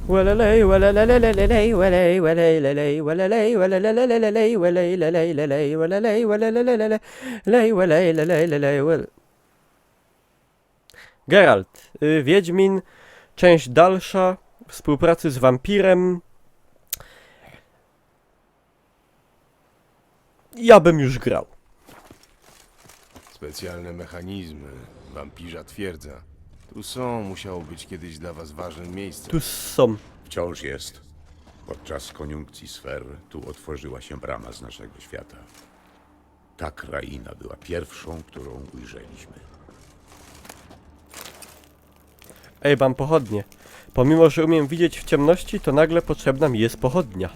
Welelej, welelelelelej, welej, welejlelej, welelej, welelelelelej, welejlelejlelej, welelej, welelelelelej, welejlelejlelej, Geralt, Wiedźmin, część dalsza, współpracy z wampirem. Ja bym już grał. Specjalne mechanizmy, wampirza twierdza. Tu są, musiało być kiedyś dla was ważnym miejscem. Tu są. Wciąż jest. Podczas koniunkcji sfer tu otworzyła się brama z naszego świata. Ta kraina była pierwszą, którą ujrzeliśmy. Ej, mam pochodnie. Pomimo, że umiem widzieć w ciemności, to nagle potrzebna mi jest pochodnia.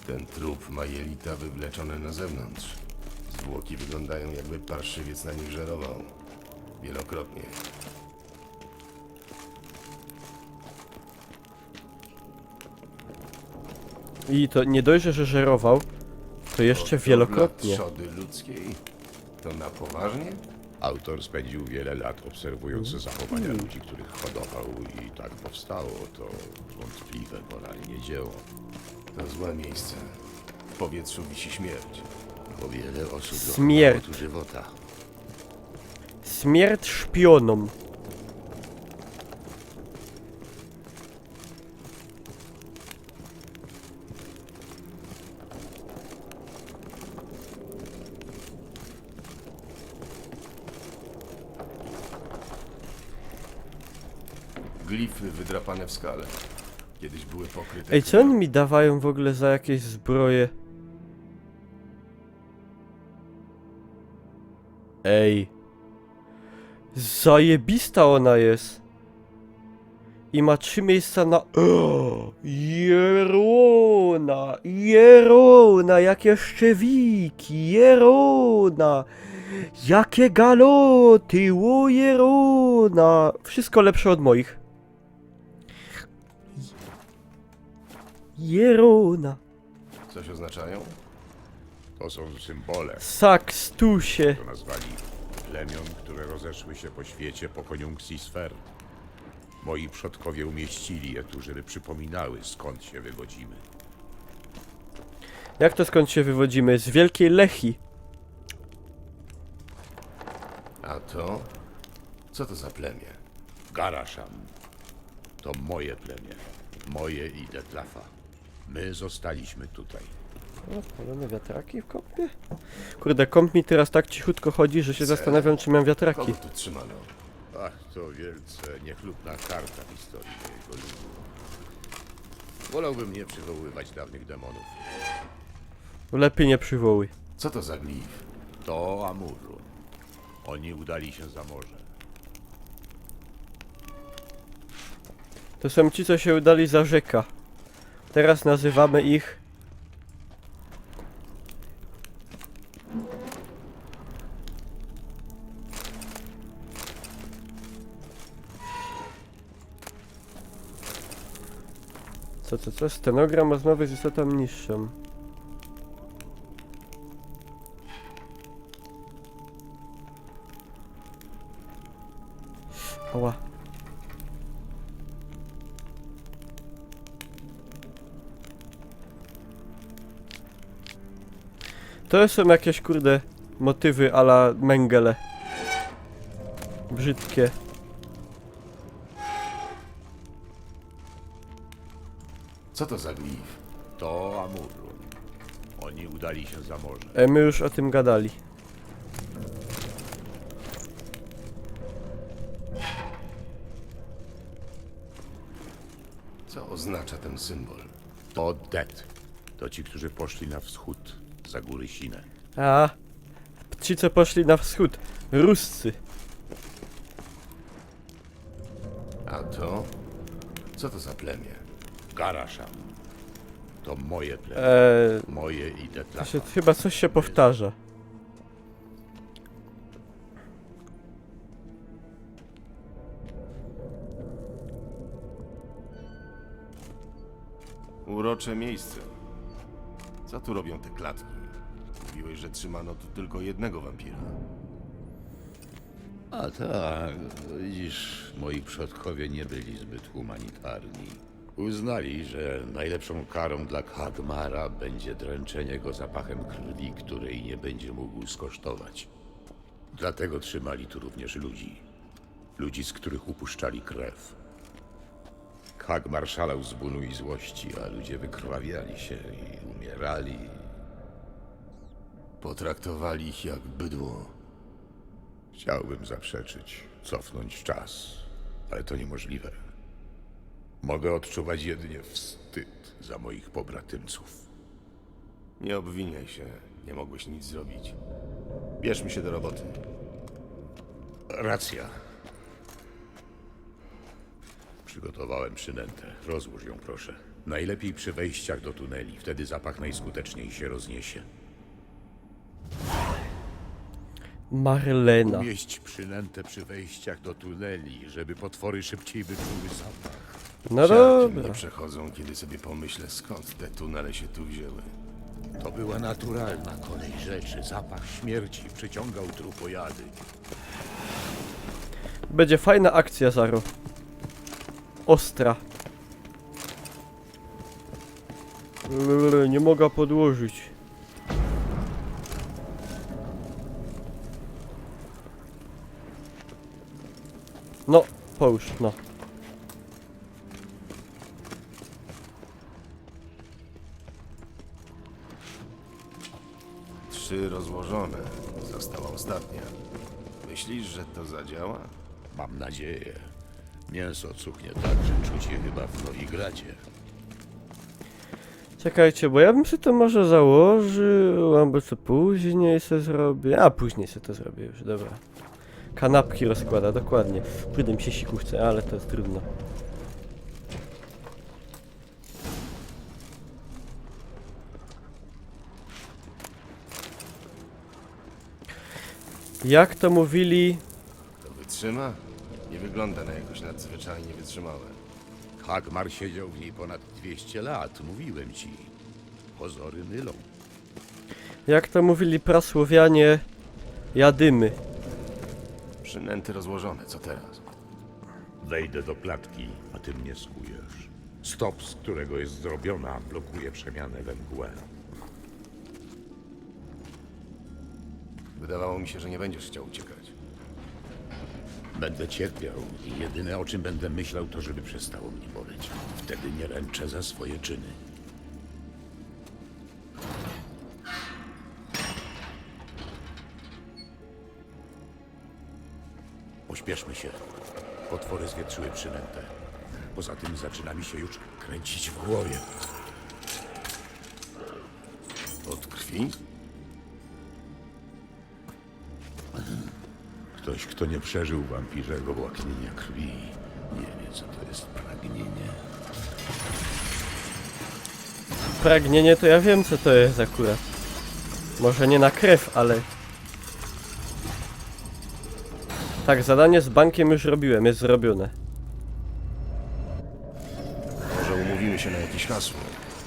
Ten trup ma jelita wywleczone na zewnątrz. Zwłoki wyglądają, jakby parszywiec na nich żerował. Wielokrotnie. I to nie dość, że żerował, to jeszcze To wielokrotnie. dla trzody ludzkiej? To na poważnie? Autor spędził wiele lat obserwując zachowania ludzi, których hodował i tak powstało to wątpliwe moralnie dzieło. To złe miejsce. W powietrzu wisi śmierć. Bo wiele osób Śmierć. dokonało tu żywota. Śmierć szpionom. Glify wydrapane w skale. Kiedyś były pokryte Ej, co oni mi dawają w ogóle za jakieś zbroje? Ej. Zajebista ona jest. I ma 3 miejsca na... Jerona! Jerona! Jakie szczewiki! Jerona! Jakie galoty! O Jerona! Wszystko lepsze od moich. Jerona! Coś oznaczają? To są symbole, Sakstusie! to nazwali plemion, które rozeszły się po świecie po koniunkcji sfer. Moi przodkowie umieścili je tu, żeby przypominały, skąd się wywodzimy. Jak to skąd się wywodzimy? Z Wielkiej Lechi. A to? Co to za plemię? Garaszam. To moje plemię. Moje i Detlafa. My zostaliśmy tutaj. O, palone wiatraki w kąpie? Kurde, kąp mi teraz tak cichutko chodzi, że się zastanawiam, czy mam wiatraki. Kogo tu trzymano? Ach, to wielce niechlubna karta historii mojego ludu. Wolałbym nie przywoływać dawnych demonów. Lepiej nie przywołuj. Co to za glif? To Amurru. Oni udali się za morze. To są ci, co się udali za rzeka. Teraz nazywamy ich... Co? Stenogram rozmowy z istotą niższą. Ała. To są jakieś kurde motywy a la Mengele. Brzydkie. Co to za glif? To Amurru. Oni udali się za morze. My już o tym gadali. Co oznacza ten symbol? To Det. To ci, którzy poszli na wschód, za góry Sinę. A, ci co poszli na wschód. Ruscy. A to? Co to za plemię? Garaszam. To moje plemię. Moje i To Detlafa. się, chyba coś się powtarza. Urocze miejsce. Co tu robią te klatki? Mówiłeś, że trzymano tu tylko jednego wampira. A tak, widzisz, moi przodkowie nie byli zbyt humanitarni. Uznali, że najlepszą karą dla Khadmara będzie dręczenie go zapachem krwi, której nie będzie mógł skosztować. Dlatego trzymali tu również ludzi. Ludzi, z których upuszczali krew. Khadmar szalał z bólu i złości, a ludzie wykrwawiali się i umierali. Potraktowali ich jak bydło. Chciałbym zaprzeczyć, cofnąć czas, ale to niemożliwe. Mogę odczuwać jedynie wstyd za moich pobratymców. Nie obwiniaj się, nie mogłeś nic zrobić. Bierzmy się do roboty. Racja. Przygotowałem przynętę. Rozłóż ją, proszę. Najlepiej przy wejściach do tuneli. Wtedy zapach najskuteczniej się rozniesie. Marlena. Umieść przynętę przy wejściach do tuneli, żeby potwory szybciej wyczuły zapach. No Siarki mnie dobra. przechodzą, kiedy sobie pomyślę, skąd te tunele się tu wzięły. To była naturalna kolej rzeczy. Zapach śmierci przyciągał trupojady. Będzie fajna akcja, Zaro. Ostra. Nie mogę podłożyć. No, połóż, no. Trzy rozłożone. Została ostatnia. Myślisz, że to zadziała? Mam nadzieję. Mięso cuchnie tak, że czuć je chyba w Nowigradzie. Czekajcie, bo ja bym sobie to może założył, albo co później se zrobię. A, później se to zrobię już, dobra. Kanapki rozkłada, dokładnie. Kurde, mi się siku chce, ale to jest trudno. Jak to mówili? To wytrzyma? Nie wygląda na jakoś nadzwyczajnie wytrzymałe. Khadmar siedział w niej ponad 200 lat, mówiłem ci. Pozory mylą. Jak to mówili prasłowianie? Jadymy. Przynęty rozłożone, co teraz? Wejdę do klatki, a ty mnie skujesz. Stop, z którego jest zrobiona, blokuje przemianę we mgłę. Wydawało mi się, że nie będziesz chciał uciekać. Będę cierpiał i jedyne o czym będę myślał to, żeby przestało mnie boleć. Wtedy nie ręczę za swoje czyny. Pośpieszmy się. Potwory zwietrzyły przynętę. Poza tym zaczyna mi się już kręcić w głowie. Od krwi? Ktoś, kto nie przeżył wampirzego łaknienia krwi, nie wie, co to jest pragnienie. Pragnienie to ja wiem, co to jest akurat. Może nie na krew, ale... Tak, zadanie z bankiem już robiłem, jest zrobione. Może umówimy się na jakieś hasło.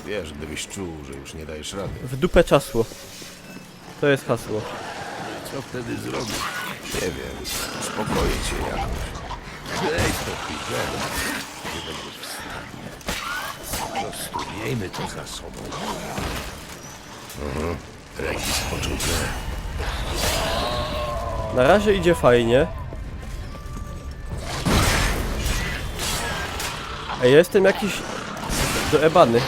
Wiesz, gdybyś czuł, że już nie dajesz rady. W dupę czasło. To jest hasło. Co wtedy zrobić? Nie wiem, uspokoję cię jakoś. Daj spokój, Jerry. Nie będziesz w stanie. Po prostu miejmy to za sobą. Jakiś poczucie. Na razie idzie fajnie. A ja jestem jakiś... doebany.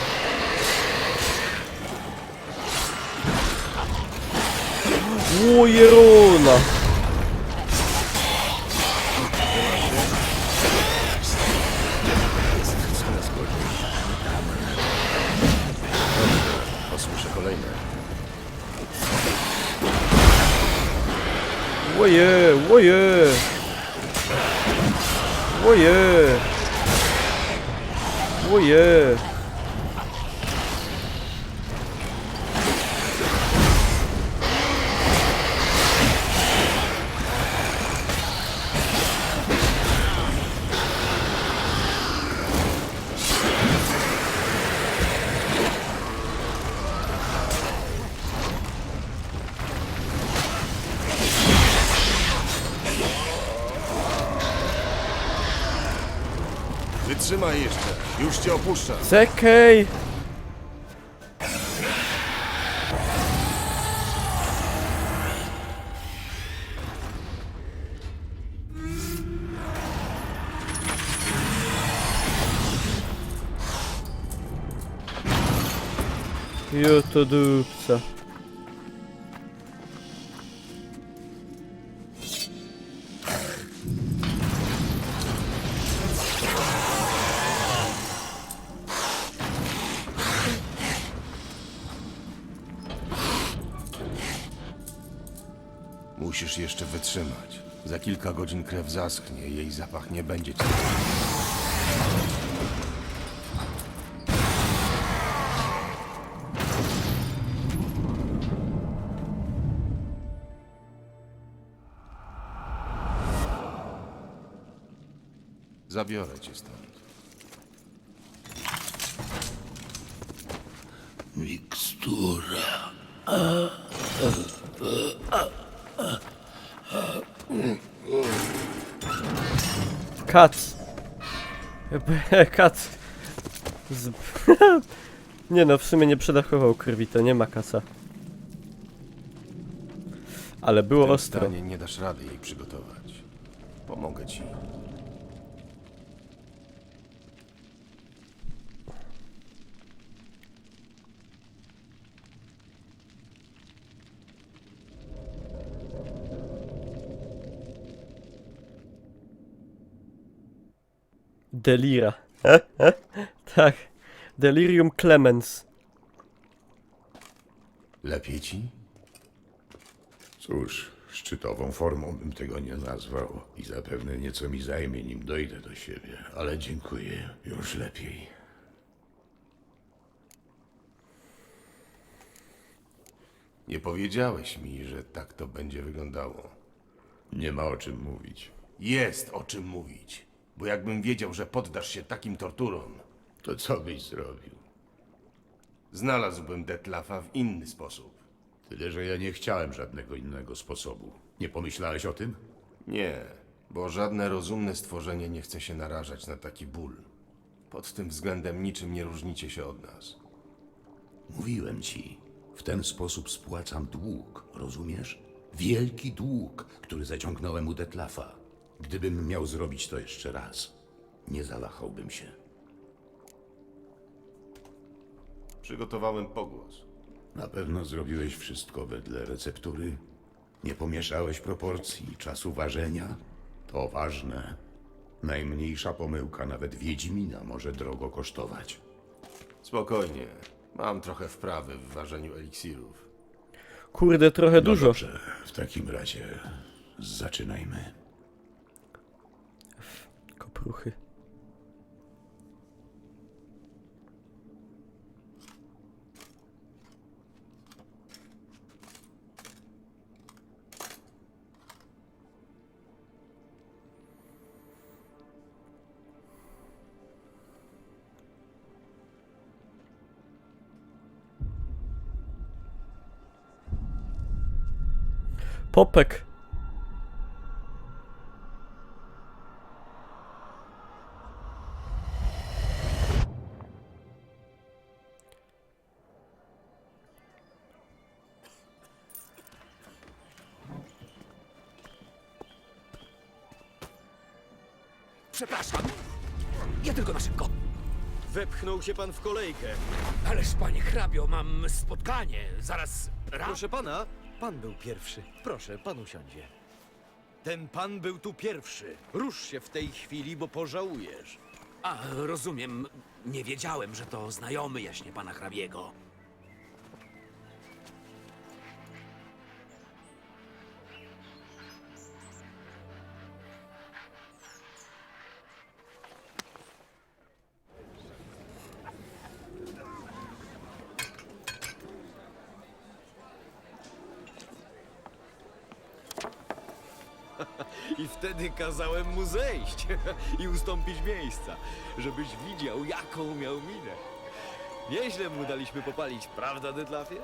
Łojerona! Posłyszę kolejne. Łoje, łoje! Łoje! Łoje! Wytrzymaj jeszcze. Już cię opuszczam. Czekaj! Jo to dupca. Musisz jeszcze wytrzymać. Za kilka godzin krew zaschnie, jej zapach nie będzie cię. Zabiorę cię stąd. Mikstura. Kac. Kac. Z... nie no, w sumie nie przedachował krwi, to nie ma kasa. Ale W było tym ostro. stanie nie dasz rady jej przygotować. Pomogę ci. Delira. Tak. Delirium Clemens. Lepiej ci? Cóż, szczytową formą bym tego nie nazwał i zapewne nieco mi zajmie, nim dojdę do siebie, ale dziękuję, już lepiej. Nie powiedziałeś mi, że tak to będzie wyglądało. Nie ma o czym mówić. Jest o czym mówić. Bo jakbym wiedział, że poddasz się takim torturom, To co byś zrobił? znalazłbym Detlafa w inny sposób. Tyle, że ja nie chciałem żadnego innego sposobu. Nie pomyślałeś o tym? Nie, bo żadne rozumne stworzenie nie chce się narażać na taki ból. Pod tym względem niczym nie różnicie się od nas. Mówiłem ci, w ten sposób spłacam dług, rozumiesz? Wielki dług, który zaciągnąłem u Detlafa. Gdybym miał zrobić to jeszcze raz, nie zawahałbym się. Przygotowałem pogłos. Na pewno zrobiłeś wszystko wedle receptury? Nie pomieszałeś proporcji, czasu ważenia? To ważne. Najmniejsza pomyłka, nawet wiedźmina, może drogo kosztować. Spokojnie. Mam trochę wprawy w ważeniu eliksirów. Kurde, trochę dużo. Dobrze, w takim razie zaczynajmy. Kopruchy. Popek. Przepraszam. Ja tylko na szybko. Wepchnął się pan w kolejkę. Ależ panie hrabio, mam spotkanie. Zaraz Proszę pana, pan był pierwszy. Proszę, pan usiądzie. Ten pan był tu pierwszy. Rusz się w tej chwili, bo pożałujesz. A, rozumiem. Nie wiedziałem, że to znajomy jaśnie pana hrabiego. I wtedy kazałem mu zejść i ustąpić miejsca, żebyś widział, jaką miał minę. Nieźle mu daliśmy popalić, prawda, Detlafie?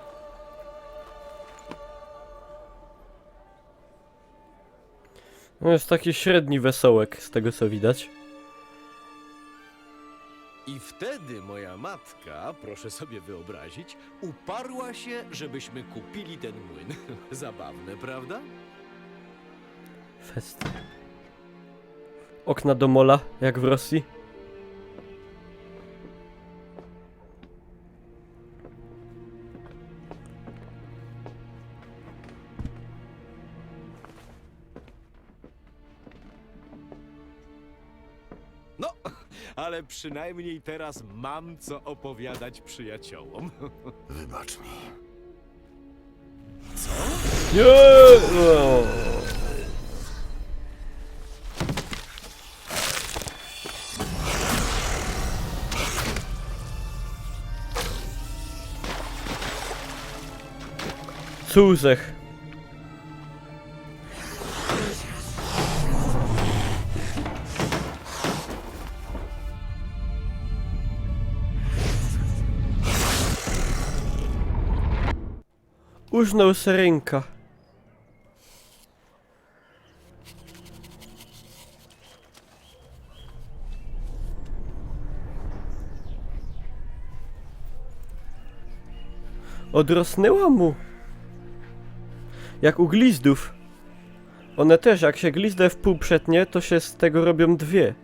No jest taki średni wesołek, z tego co widać. I wtedy moja matka, proszę sobie wyobrazić, uparła się, żebyśmy kupili ten młyn. Zabawne, prawda? Fest. Okna do mola, jak w Rosji. No, ale przynajmniej teraz mam co opowiadać przyjaciołom. Wybacz mi. Nie! O. Cóżech. Użnął se ręka. Odrosnęła mu. Jak u glizdów. One też, jak się glizdę w pół przetnie, to się z tego robią dwie.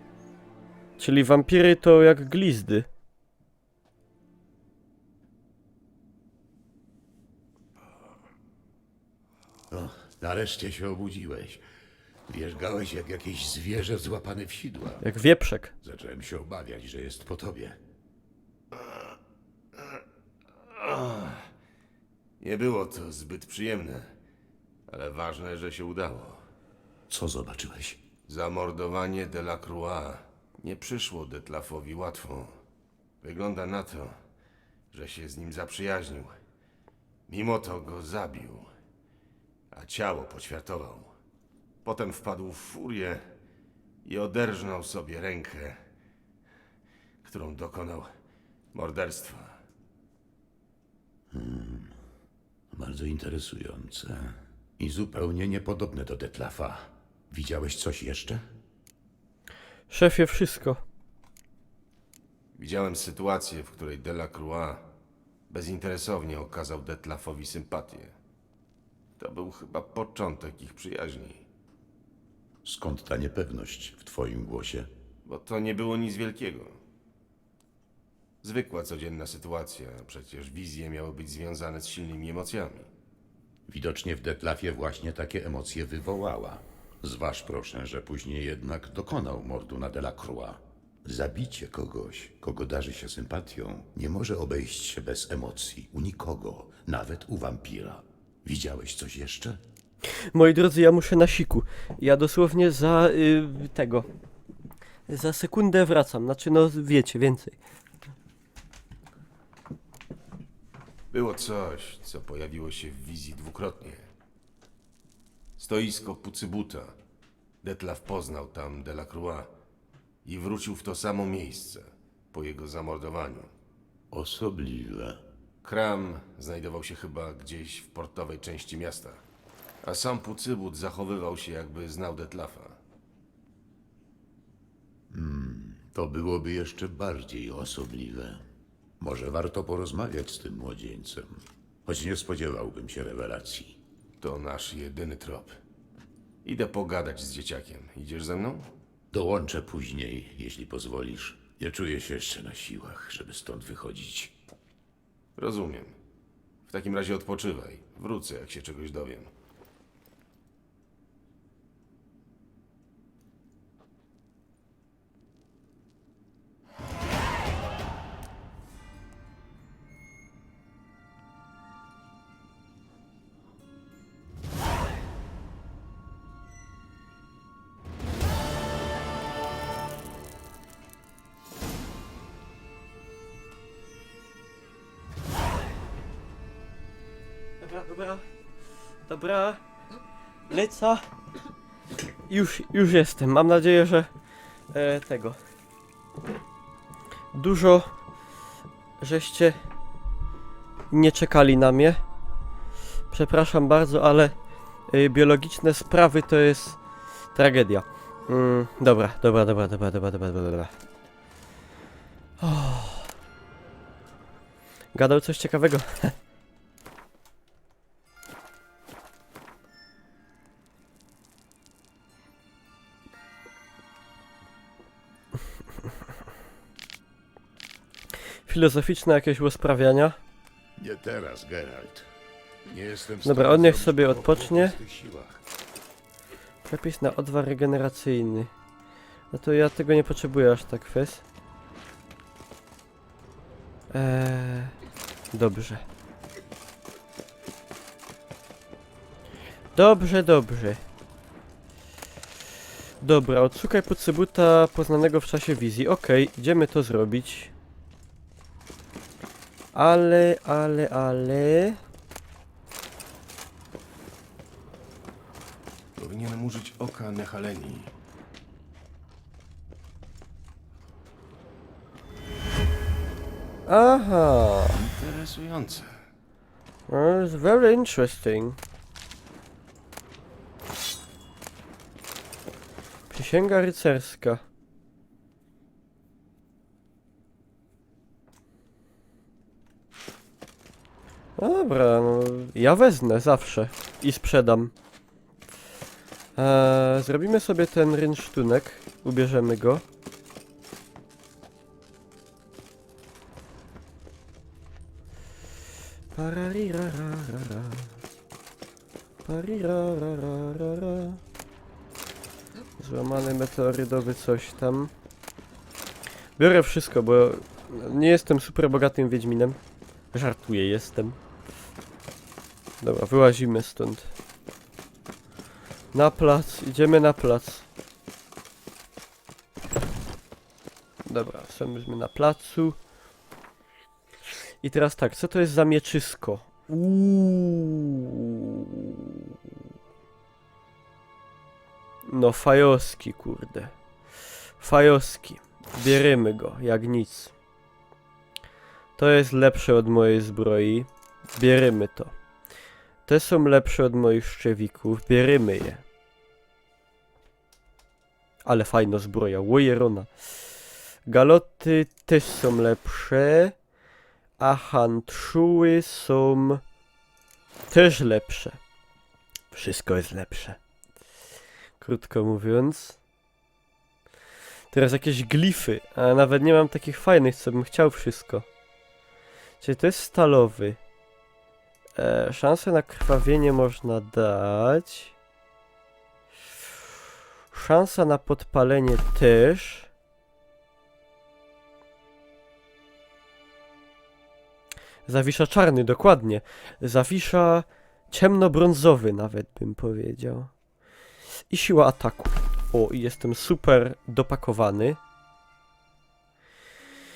Czyli wampiry to jak glizdy. O, nareszcie się obudziłeś. Wierzgałeś jak jakieś zwierzę złapane w sidła. Jak wieprzek. Zacząłem się obawiać, że jest po tobie. Nie było to zbyt przyjemne, ale ważne, że się udało. Co zobaczyłeś? Zamordowanie Delacroix nie przyszło Detlafowi łatwo. Wygląda na to, że się z nim zaprzyjaźnił. Mimo to go zabił, a ciało poćwiartował. Potem wpadł w furię i oderżnął sobie rękę, którą dokonał morderstwa. Bardzo interesujące. I zupełnie niepodobne do Detlafa. Widziałeś coś jeszcze? Szefie, wszystko. Widziałem sytuację, w której Delacroix bezinteresownie okazał Detlafowi sympatię. To był chyba początek ich przyjaźni, Skąd ta niepewność w twoim głosie? bo to nie było nic wielkiego. Zwykła, codzienna sytuacja, przecież wizje miały być związane z silnymi emocjami. Widocznie w Detlafie właśnie takie emocje wywołała. Zważ proszę, że później jednak dokonał mordu na Delacroix. Zabicie kogoś, kogo darzy się sympatią, nie może obejść się bez emocji u nikogo, nawet u wampira. Widziałeś coś jeszcze? Moi drodzy, ja muszę na siku. Ja dosłownie za tego. Za sekundę wracam. Znaczy, no wiecie, więcej. Było coś, co pojawiło się w wizji dwukrotnie. Stoisko Pucybuta. Detlaf poznał tam Delacroix i wrócił w to samo miejsce po jego zamordowaniu. Osobliwe. Kram znajdował się chyba gdzieś w portowej części miasta, a sam Pucybut zachowywał się, jakby znał Detlafa. To byłoby jeszcze bardziej osobliwe. Może warto porozmawiać z tym młodzieńcem, choć nie spodziewałbym się rewelacji. To nasz jedyny trop. Idę pogadać z dzieciakiem. Idziesz ze mną? Dołączę później, jeśli pozwolisz. Nie czuję się jeszcze na siłach, żeby stąd wychodzić. Rozumiem. W takim razie odpoczywaj. Wrócę, jak się czegoś dowiem. Dobra. Leca. Już jestem. Mam nadzieję, że tego. Dużo żeście nie czekali na mnie. Przepraszam bardzo, ale biologiczne sprawy to jest tragedia. Dobra. Gadał coś ciekawego. Filozoficzne jakieś usprawiania. Nie teraz, Geralt. Nie jestem w Dobra, stanie on niech zrobić sobie kroku odpocznie. w tych siłach. Przepis na odwar regeneracyjny. No to ja tego nie potrzebuję aż tak, fes. Dobrze. Dobrze, dobrze. Dobra, odszukaj podcybuta poznanego w czasie wizji. Okej, idziemy to zrobić. Ale... Powinienem użyć oka Nehaleni. Aha. Interesujące. It's very interesting. Przysięga rycerska. No dobra, no, ja wezmę zawsze i sprzedam. Zrobimy sobie ten rynsztunek, ubierzemy go. Pararirararara. Parirararara. Złamany meteorydowy coś tam. Biorę wszystko, bo nie jestem super bogatym wiedźminem. Żartuję, jestem. Dobra, wyłazimy stąd. Na plac, idziemy na plac. Dobra, jesteśmy na placu. I teraz tak, co to jest za mieczysko? No Fajowski, kurde. Fajowski. Bierzemy go, jak nic. To jest lepsze od mojej zbroi. Bierzemy to. Te są lepsze od moich szczewików. Bierzemy je. Ale fajna zbroja. Łojerona. Galoty też są lepsze. A handszuły są też lepsze. Wszystko jest lepsze. Krótko mówiąc. Teraz jakieś glify. A nawet nie mam takich fajnych, co bym chciał wszystko. Czyli to jest stalowy. Szansę na krwawienie można dać. Szansa na podpalenie też. Zawisza czarny, dokładnie. Zawisza ciemnobrązowy nawet bym powiedział. I siła ataku. O, i jestem super dopakowany.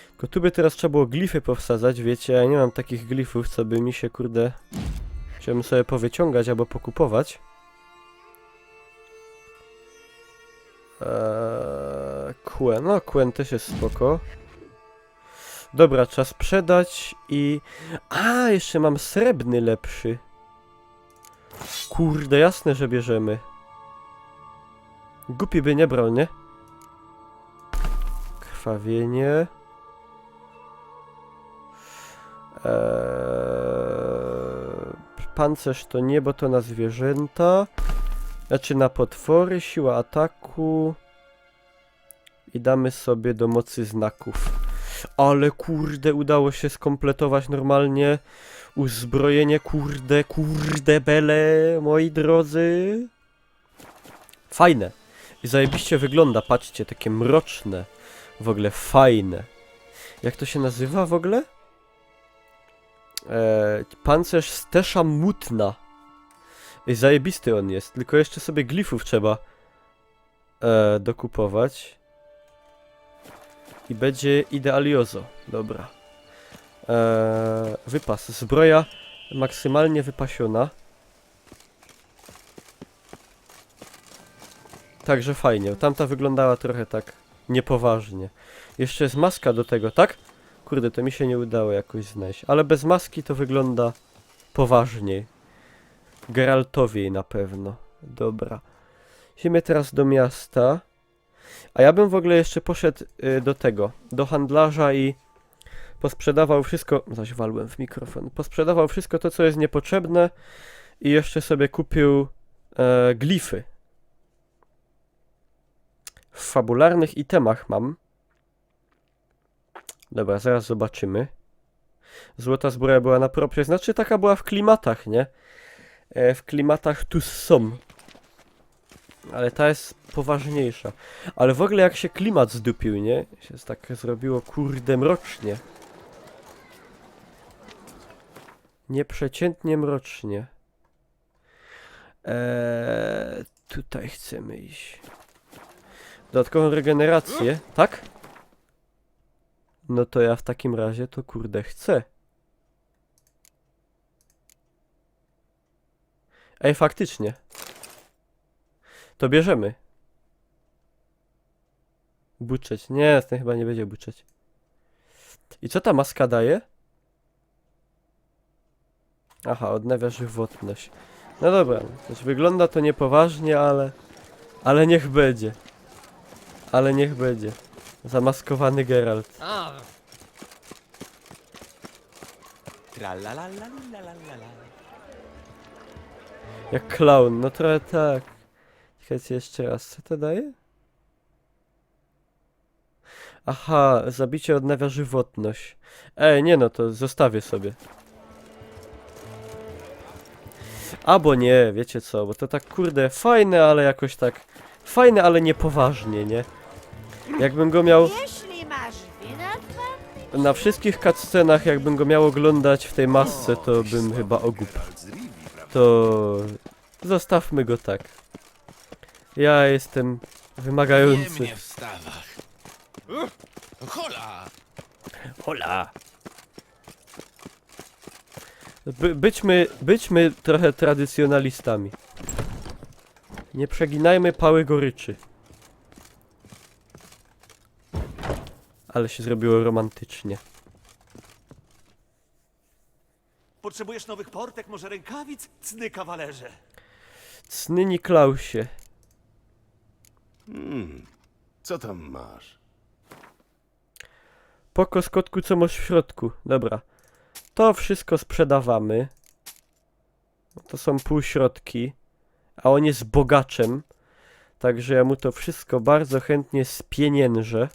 Tylko tu by teraz trzeba było glify powsadzać, wiecie, ja nie mam takich glifów, co by mi się, kurde... Chciałbym sobie powyciągać albo pokupować. Quen, no Quen też jest spoko. Dobra, trzeba sprzedać i... A, jeszcze mam srebrny lepszy. Kurde, jasne, że bierzemy. Głupi by nie brał, nie? Krwawienie. Pancerz to nie, bo to na zwierzęta. Znaczy na potwory, siła ataku. I damy sobie do mocy znaków. Ale kurde, udało się skompletować normalnie uzbrojenie, kurde bele, moi drodzy. Fajne. I zajebiście wygląda, patrzcie, takie mroczne. W ogóle fajne. Jak to się nazywa w ogóle? Pancerz Stesza Mutna. I zajebisty on jest, tylko jeszcze sobie glifów trzeba dokupować. I będzie idealiozo. Dobra. Wypas. Zbroja maksymalnie wypasiona. Także fajnie. Tamta wyglądała trochę tak niepoważnie. Jeszcze jest maska do tego, tak? Kurde, to mi się nie udało jakoś znaleźć. Ale bez maski to wygląda poważniej. Geraltowiej na pewno. Dobra. Idziemy teraz do miasta. A ja bym w ogóle jeszcze poszedł do tego, do handlarza i posprzedawał wszystko, zaś walłem w mikrofon, posprzedawał wszystko to, co jest niepotrzebne i jeszcze sobie kupił glify. W fabularnych itemach mam. Dobra, zaraz zobaczymy. Złota zbroja była na propsie, znaczy taka była w klimatach, nie? W klimatach tu są. Ale ta jest poważniejsza. Ale w ogóle jak się klimat zdupił, nie? Się tak zrobiło kurde mrocznie. Nieprzeciętnie mrocznie. Tutaj chcemy iść. Dodatkową regenerację, tak? No to ja w takim razie to kurde chcę. Ej, faktycznie. To bierzemy. Buczeć. Nie, ten chyba nie będzie buczeć. I co ta maska daje? Aha, odnawia żywotność. No dobra, też wygląda to niepoważnie, ale niech będzie. Ale niech będzie. Zamaskowany Geralt. A. Tralalalalalalala. Jak klaun, no trochę tak. Czekajcie jeszcze raz, co to daje? Aha, zabicie odnawia żywotność. Ej, nie no, to zostawię sobie. Albo nie, wiecie co, bo to tak kurde fajne, ale jakoś tak... Fajne, ale niepoważnie, nie? Jakbym go miał... Jeśli masz wina, Na wszystkich cutscenach, jakbym go miał oglądać w tej masce, to bym chyba ogłup. Geralt z Rivii, prawda? To... Zostawmy go tak. Ja jestem wymagający. w stawach. Hola! Hola! Byćmy trochę tradycjonalistami. Nie przeginajmy pały goryczy. Ale się zrobiło romantycznie. Potrzebujesz nowych portek, może rękawic? Cny kawalerze. Cny Niklausie. Co tam masz? Poko kotku, co masz w środku. Dobra. To wszystko sprzedawamy. To są półśrodki. A on jest bogaczem. Także ja mu to wszystko bardzo chętnie spieniężę.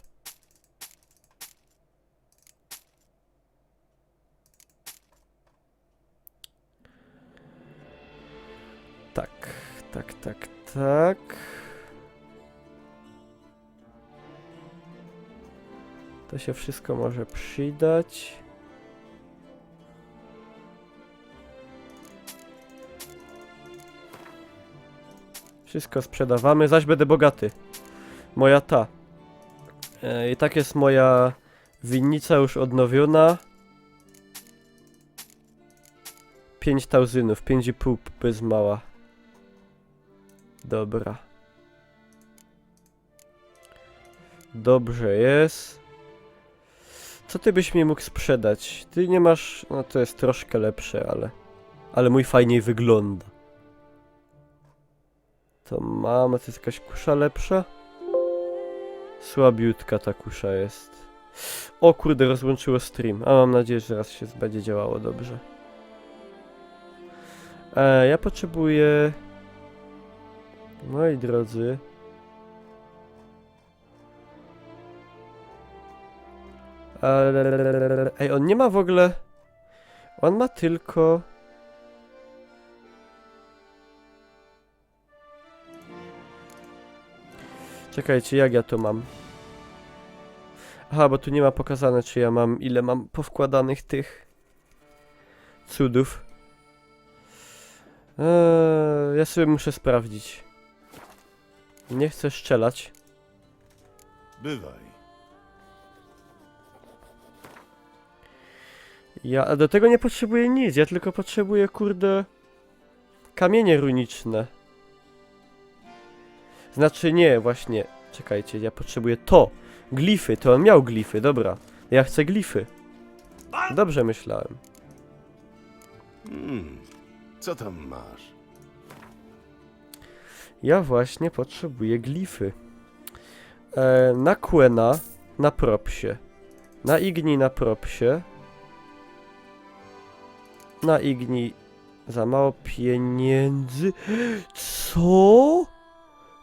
Tak, tak, tak, tak. To się wszystko może przydać. Wszystko sprzedawamy, zaś będę bogaty. Moja ta. I tak jest moja winnica już odnowiona. 5000, 5,5 bez mała. Dobra. Dobrze jest. Co ty byś mi mógł sprzedać? Ty nie masz... No to jest troszkę lepsze, ale mój fajniej wygląda. To mamy, to jest jakaś kusza lepsza? Słabiutka ta kusza jest. O kurde, rozłączyło stream. A mam nadzieję, że teraz się będzie działało dobrze. Ja potrzebuję... Moi drodzy... Ej, on nie ma w ogóle... On ma tylko... Czekajcie, jak ja to mam? Aha, bo tu nie ma pokazane, czy ja mam... Ile mam powkładanych tych... cudów. Ja sobie muszę sprawdzić. Nie chcę strzelać. Bywaj. Ja do tego nie potrzebuję nic, ja tylko potrzebuję, kurde... Kamienie runiczne. Znaczy nie, właśnie. Czekajcie, ja potrzebuję to. Glify, to on miał glify, dobra. Ja chcę glify. Dobrze myślałem. Co tam masz? Ja właśnie potrzebuję glify. Na Quena na propsie. Na Igni na propsie. Na Igni za mało pieniędzy. Co?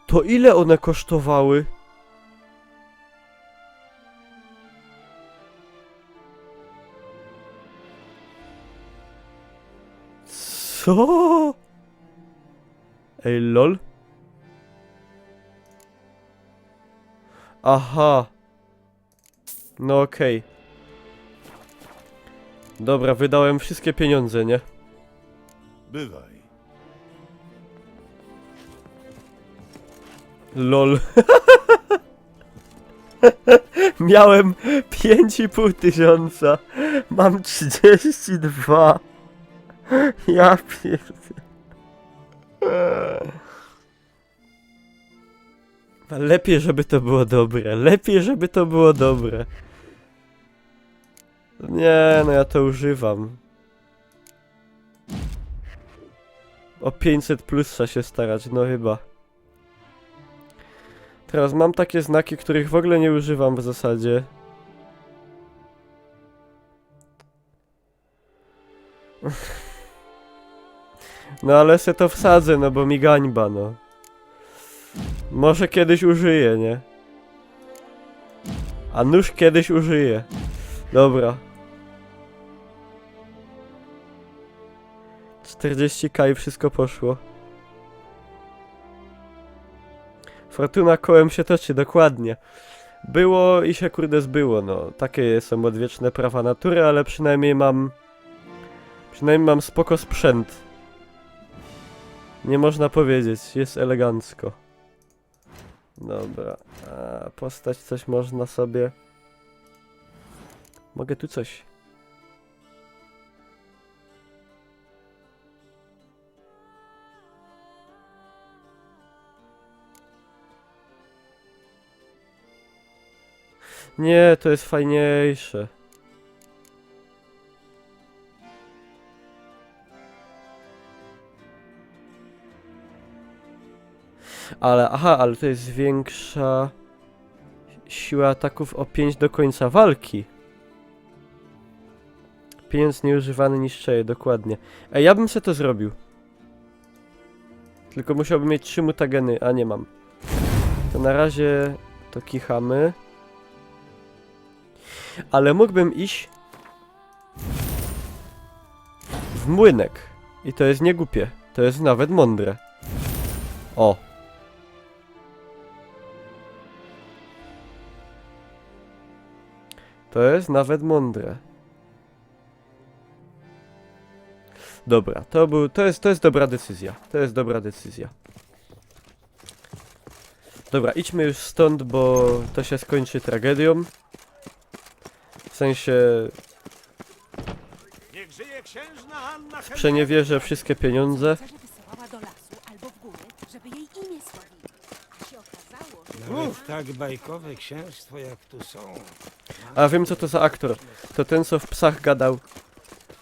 To ile one kosztowały? Co? Ej, lol. Aha. No okej. Dobra, wydałem wszystkie pieniądze, nie? Bywaj. Lol. Miałem 5,5 tysiąca. Mam 32. Ja pierdolę. Lepiej, żeby to było dobre. Lepiej, żeby to było dobre. Nie, no ja to używam. O 500 plus trzeba się starać, no chyba. Teraz mam takie znaki, których w ogóle nie używam w zasadzie. No ale se to wsadzę, no bo mi gańba, no. Może kiedyś użyję, nie? A nóż kiedyś użyję. Dobra. 40k i wszystko poszło. Fortuna kołem się toczy, dokładnie. Było i się kurde zbyło, no. Takie są odwieczne prawa natury, ale przynajmniej mam spoko sprzęt. Nie można powiedzieć, jest elegancko. Dobra, a postać coś można sobie... Mogę tu coś... Nie, to jest fajniejsze. Ale, aha, ale to jest większa siła ataków o 5 do końca walki. Pieniądz nieużywany niszczeje, dokładnie. Ej, ja bym se to zrobił. Tylko musiałbym mieć 3 mutageny, a nie mam. To na razie to kichamy. Ale mógłbym iść w młynek. I to jest niegłupie. To jest nawet mądre. O. To jest nawet mądre. Dobra, to jest dobra decyzja. To jest dobra decyzja. Dobra, idźmy już stąd, bo to się skończy tragedią. W sensie... Niech żyje księżna Anna Sprzeniewierzę wszystkie pieniądze. Że wysyłała do lasu albo w góry, żeby jej imię sławili. A się okazało, że... Nawet tak bajkowe księstwo jak tu są. A wiem co to za aktor. To ten co w Psach gadał.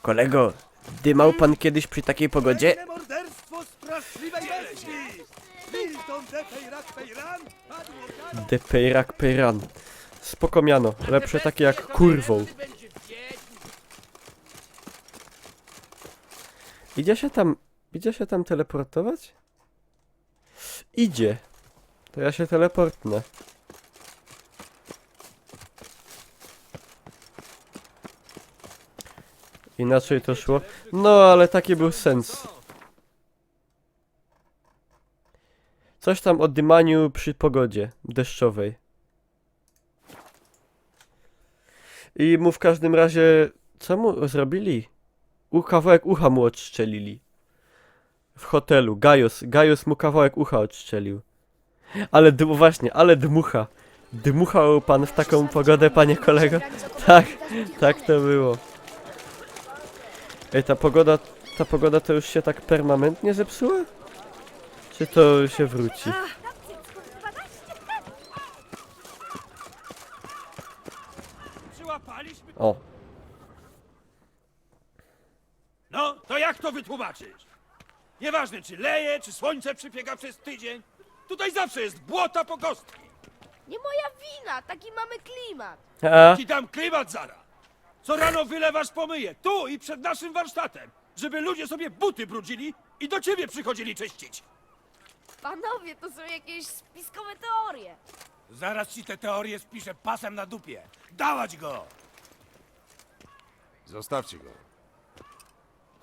Kolego, dymał pan kiedyś przy takiej pogodzie? morderstwo straszliwej bestii! Milton de Peyrac-Peyran padł ofiarą De Peyrac Peyran. Spoko miano, lepsze takie jak kurwą. Idzie się tam teleportować? Idzie. To ja się teleportnę. Inaczej to szło. No, ale taki był sens. Coś tam o dymaniu przy pogodzie deszczowej. I mu w każdym razie... Co mu zrobili? Kawałek ucha mu odszczelili. W hotelu. Gaius mu kawałek ucha odszczelił. Ale właśnie, ale dmucha. Dmuchał pan w taką pogodę, panie kolego? Tak to było. Ej, ta pogoda to już się tak permanentnie zepsuła? Czy to się wróci? przyłapaliśmy. O, No, to jak to wytłumaczysz? Nieważne, czy leje, czy słońce przypiega przez tydzień. Tutaj zawsze jest błota po kostki. Nie moja wina, taki mamy klimat. A, Ci dam klimat zara. Co rano wylewasz pomyję, tu i przed naszym warsztatem, żeby ludzie sobie buty brudzili i do ciebie przychodzili czyścić. Panowie, to są jakieś spiskowe teorie. Zaraz ci te teorie spiszę pasem na dupie. Dawać go! Zostawcie go.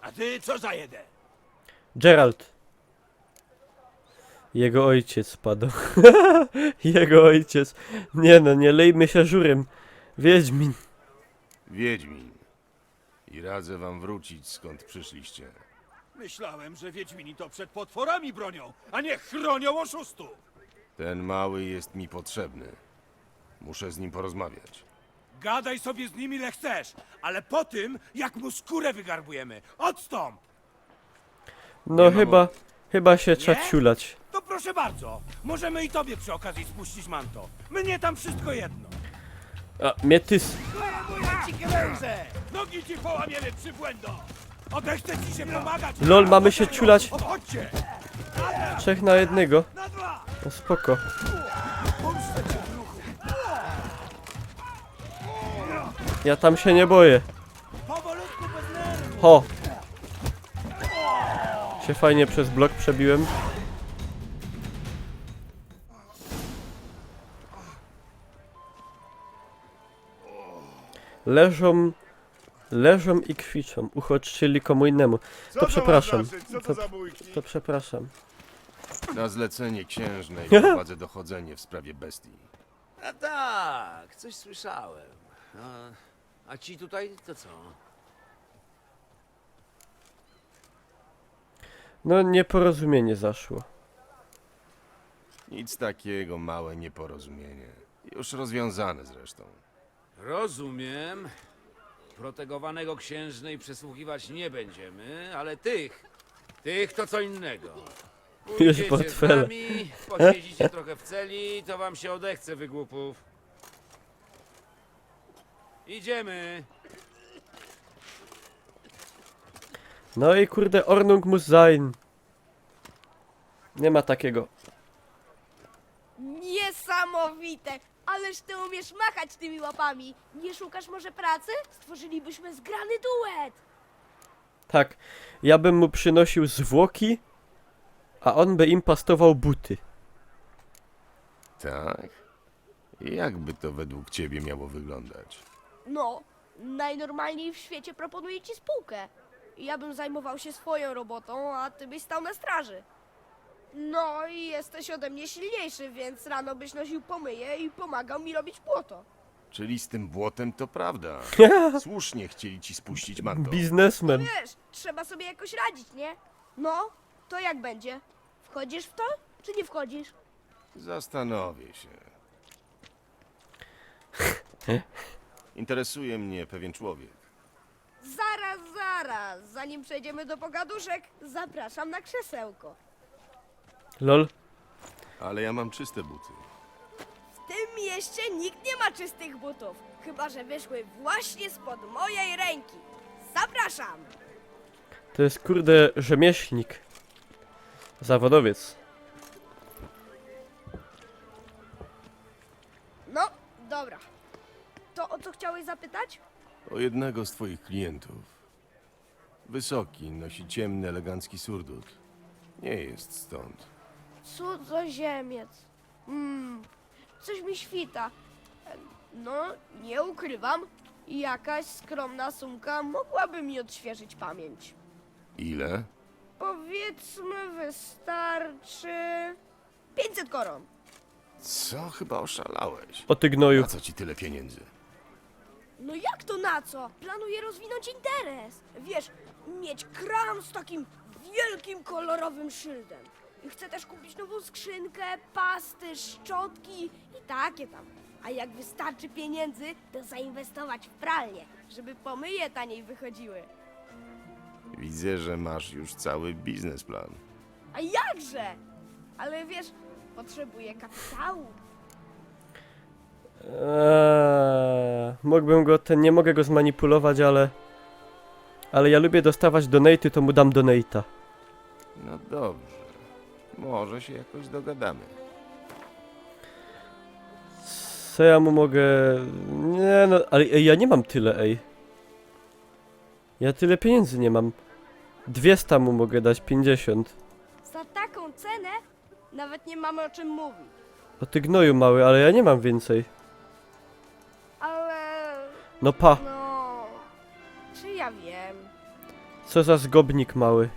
A ty co za jeden? Geralt. Jego ojciec padł. Jego ojciec. Nie no, nie lejmy się żurem. Wiedźmin. Wiedźmin. I radzę wam wrócić, skąd przyszliście. Myślałem, że Wiedźmini to przed potworami bronią, a nie chronią oszustów. Ten mały jest mi potrzebny. Muszę z nim porozmawiać. Gadaj sobie z nim ile chcesz, ale po tym, jak mu skórę wygarbujemy. Odstąp! No chyba się trzeba Nie? ciulać. To proszę bardzo, możemy i tobie przy okazji spuścić manto. Mnie tam wszystko jedno. A, mnie tys. Ja ci kręcę! Nogi ci połamiemy, przybłędo! Odechce ci się pomagać! Lol, mamy się ciulać. Chodźcie! 3 na 1. Na 2! No spoko. Pomszczę cię w ruchu! Ja tam się nie boję. Powolutku bez nerwów! Ho! Się fajnie przez blok przebiłem. Leżą i kwiczą. Uchodźczyli komu innemu. To przepraszam. To przepraszam. Na zlecenie księżnej prowadzę dochodzenie w sprawie bestii. A tak, coś słyszałem. A ci tutaj to co? No nieporozumienie zaszło. Nic takiego, małe nieporozumienie. Już rozwiązane zresztą. Rozumiem. Protegowanego księżnej przesłuchiwać nie będziemy, ale tych to co innego. Już Pójdziecie z portfele. nami, posiedzicie trochę w celi, to wam się odechce, wygłupów. Idziemy. No i kurde, Ordnung muss sein. Nie ma takiego. Niesamowite! Ależ ty umiesz machać tymi łapami. Nie szukasz może pracy? Stworzylibyśmy zgrany duet. Tak, ja bym mu przynosił zwłoki, a on by im pastował buty. Tak? Jakby to według ciebie miało wyglądać? No, najnormalniej w świecie proponuję ci spółkę. Ja bym zajmował się swoją robotą, a ty byś stał na straży. No i jesteś ode mnie silniejszy, więc rano byś nosił pomyje i pomagał mi robić błoto. Czyli z tym błotem to prawda. Słusznie chcieli ci spuścić manto. Biznesmen. Wiesz, trzeba sobie jakoś radzić, nie? No, to jak będzie? Wchodzisz w to, czy nie wchodzisz? Zastanowię się. Interesuje mnie pewien człowiek. Zaraz, zanim przejdziemy do pogaduszek, zapraszam na krzesełko. Lol. Ale ja mam czyste buty. W tym mieście nikt nie ma czystych butów, chyba że wyszły właśnie spod mojej ręki. Zapraszam! To jest kurde rzemieślnik. Zawodowiec. No, dobra. To o co chciałeś zapytać? O jednego z twoich klientów. Wysoki, nosi ciemny, elegancki surdut. Nie jest stąd. Cudzoziemiec. Coś mi świta. No, nie ukrywam, jakaś skromna sumka mogłaby mi odświeżyć pamięć. Ile? Powiedzmy, wystarczy 500 koron. Co? Chyba oszalałeś. O ty gnoju. Na co ci tyle pieniędzy? No jak to na co? Planuję rozwinąć interes. Wiesz, mieć kram z takim wielkim, kolorowym szyldem. I chcę też kupić nową skrzynkę, pasty, szczotki i takie tam. A jak wystarczy pieniędzy, to zainwestować w pralnię, żeby pomyje taniej wychodziły. Widzę, że masz już cały biznesplan. A jakże? Ale wiesz, potrzebuję kapitału. Mógłbym go, nie mogę go zmanipulować, ale ja lubię dostawać donate'y, to mu dam donate'a. No dobrze. Może się jakoś dogadamy. Co ja mu mogę... Nie no, ale ej, ja nie mam tyle, ej. Ja tyle pieniędzy nie mam. 200 mu mogę dać, 50. Za taką cenę nawet nie mamy o czym mówić. O ty gnoju mały, ale ja nie mam więcej. Ale... No pa, no... Czy ja wiem? co za zgobnik mały.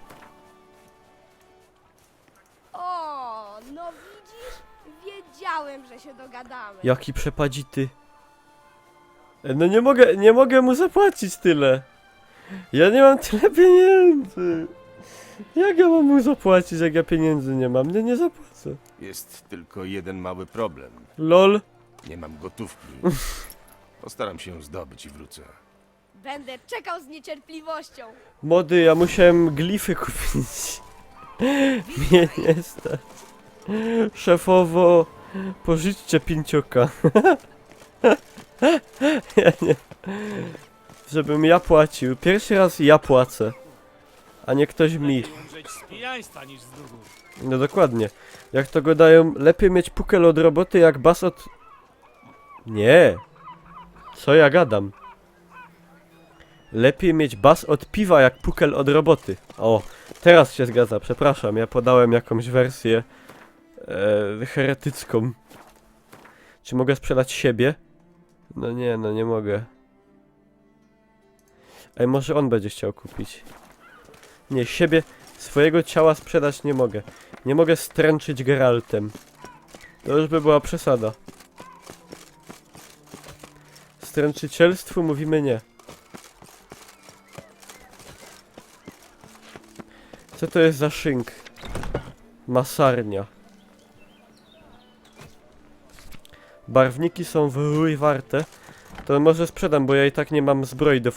O, no widzisz? Wiedziałem, że się dogadamy. Jaki przepadzity. No nie mogę mu zapłacić tyle. Ja nie mam tyle pieniędzy. Jak ja mam mu zapłacić, jak ja pieniędzy nie mam? Nie zapłacę. Jest tylko jeden mały problem. LOL. Nie mam gotówki. Postaram się ją zdobyć i wrócę. Będę czekał z niecierpliwością. Młody, ja musiałem glify kupić. Mnie nie stać. Szefowo, pożyczcie 5. Ja nie. Żebym ja płacił. Pierwszy raz ja płacę. A nie ktoś mi. Mądrzeć z pijaństwa niż z długu. No dokładnie. Jak to go dają, lepiej mieć pukel od roboty jak bas od... Nie. Co ja gadam? Lepiej mieć bas od piwa jak pukel od roboty. O, teraz się zgadza, przepraszam, ja podałem jakąś wersję heretycką. Czy mogę sprzedać siebie? No nie mogę. Ej, może on będzie chciał kupić. Nie, siebie, swojego ciała sprzedać nie mogę. Nie mogę stręczyć Geraltem. To już by była przesada. Stręczycielstwu mówimy nie. Co to jest za szynk? Masarnia. Barwniki są w chuj warte. To może sprzedam, bo ja i tak nie mam zbroi do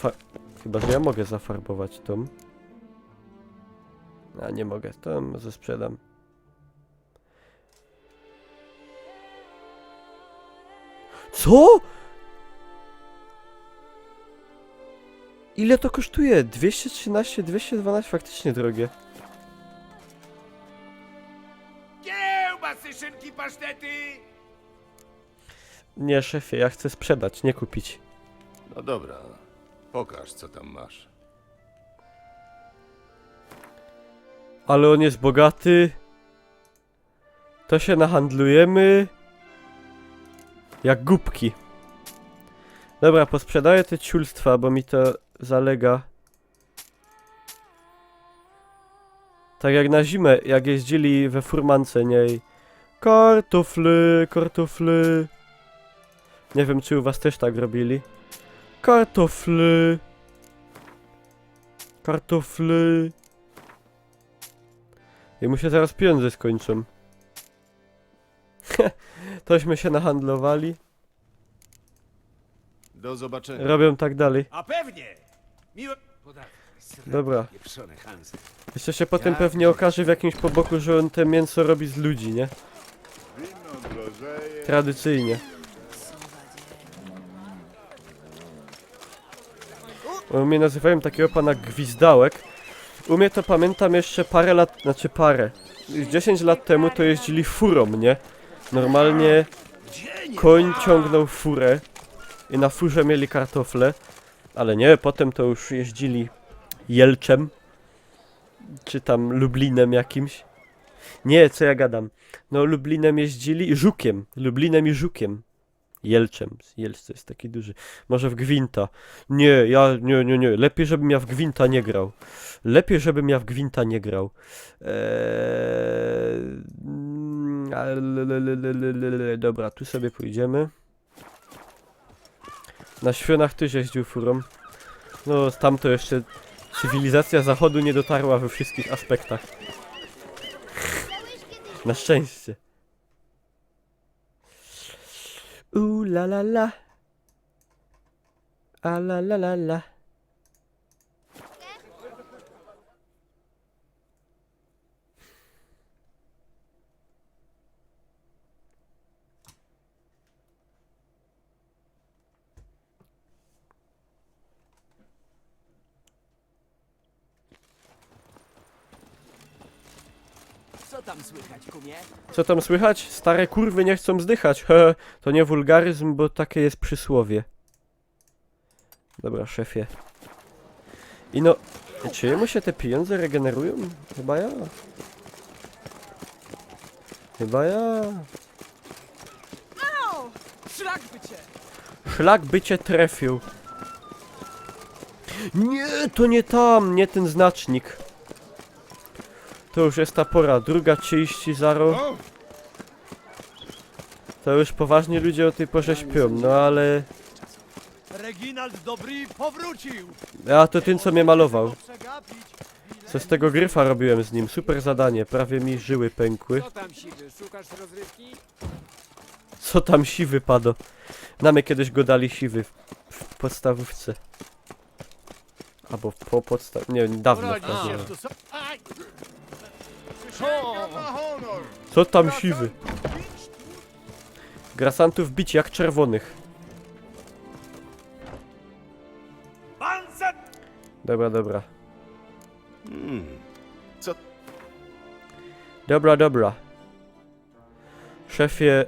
Chyba, że ja mogę zafarbować tą. A nie mogę, to może sprzedam. Co? Ile to kosztuje? 213, 212, faktycznie drogie. Kiełbasy, szynki, pasztety! Nie, szefie, ja chcę sprzedać, nie kupić. No dobra, pokaż co tam masz. Ale on jest bogaty. To się nahandlujemy. Jak głupki. Dobra, posprzedaję te ciulstwa, bo mi to zalega. Tak jak na zimę, jak jeździli we furmance, nie? Kartofle, kartofle. Nie wiem, czy u was też tak robili. Kartofle. Kartofle. I mu się zaraz pieniądze skończą. Tośmy się nahandlowali. Do zobaczenia. Robią tak dalej. A pewnie! Miłe... Dobra. Pieprzony Hans. Jeszcze się potem pewnie okaże w jakimś poboku, że on te mięso robi z ludzi, nie? Tradycyjnie. U mnie nazywają takiego pana Gwizdałek. U mnie to pamiętam jeszcze parę lat, znaczy parę. 10 lat temu to jeździli furą, nie? Normalnie koń ciągnął furę i na furze mieli kartofle. Ale nie, potem to już jeździli Jelczem. Czy tam Lublinem jakimś. Nie, co ja gadam. No Lublinem jeździli Żukiem. Lublinem i Żukiem. Jelczem. Jelcz to jest taki duży. Może w Gwinta. Nie, nie. Lepiej, żebym ja w Gwinta nie grał. Lepiej, żebym ja w Gwinta nie grał. Dobra, tu sobie pójdziemy. Na Świąach też jeździł furą. No, tam to jeszcze cywilizacja zachodu nie dotarła we wszystkich aspektach. Na szczęście. La la la. A la la la la. Co tam słychać, kumie? Co tam słychać? Stare kurwy nie chcą zdychać. He, to nie wulgaryzm, bo takie jest przysłowie. Dobra, szefie. I no, czy jemu się te pieniądze regenerują? Chyba ja. Chyba ja. Szlak by cię trafił. Nie, to nie tam, nie ten znacznik. To już jest ta pora, 2:30 zaro. To już poważnie ludzie o tej porze śpią, no ale... Reginald Dobry powrócił! A to ten co mnie malował. Co z tego gryfa robiłem z nim, super zadanie, prawie mi żyły pękły. Co tam, siwy? Szukasz rozrywki? Co tam siwy pado? Namy kiedyś go dali siwy w podstawówce. Albo po podstaw... Nie, dawno w każdym razie. Co tam siwy? Grasantów bić jak czerwonych. Pancer! Dobra, dobra. Co? Dobra, dobra. Szefie...